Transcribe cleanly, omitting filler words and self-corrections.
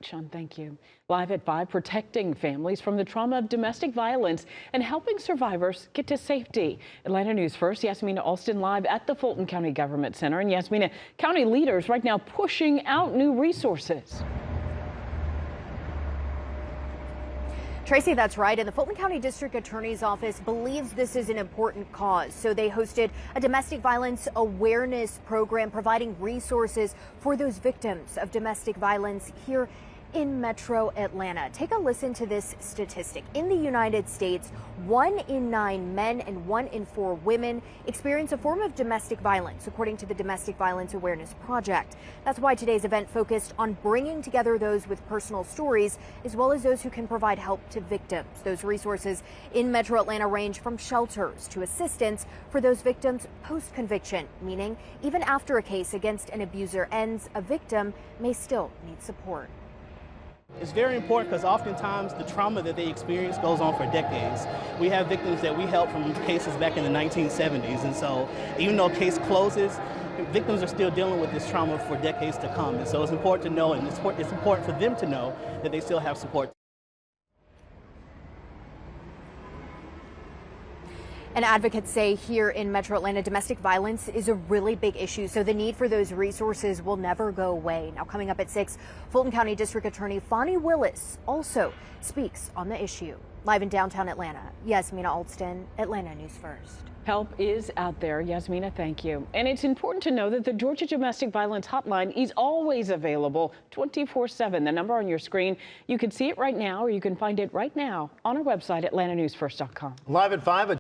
Sean, thank you. Live at 5, protecting families from the trauma of domestic violence and helping survivors get to safety. Atlanta News First, Yasmina Alston live at the Fulton County Government Center. And Yasmina, county leaders right now pushing out new resources. Tracy, that's right. And the Fulton County District Attorney's Office believes this is an important cause. So they hosted a domestic violence awareness program providing resources for those victims of domestic violence here in Metro Atlanta. Take a listen to this statistic. In the United States, 1 in 9 men and 1 in 4 women experience a form of domestic violence, according to the Domestic Violence Awareness Project. That's why today's event focused on bringing together those with personal stories, as well as those who can provide help to victims. Those resources in Metro Atlanta range from shelters to assistance for those victims post-conviction, meaning even after a case against an abuser ends, a victim may still need support. It's very important because oftentimes the trauma that they experience goes on for decades. We have victims that we helped from cases back in the 1970s, and so even though a case closes, victims are still dealing with this trauma for decades to come. And so it's important to know, and it's important for them to know that they still have support. And advocates say here in Metro Atlanta, domestic violence is a really big issue, so the need for those resources will never go away. Now, coming up at 6, Fulton County District Attorney Fonnie Willis also speaks on the issue. Live in downtown Atlanta, Yasmina Alston, Atlanta News First. Help is out there. Yasmina, thank you. And it's important to know that the Georgia Domestic Violence Hotline is always available 24/7. The number on your screen, you can see it right now, or you can find it right now on our website, atlantanewsfirst.com. Live at 5.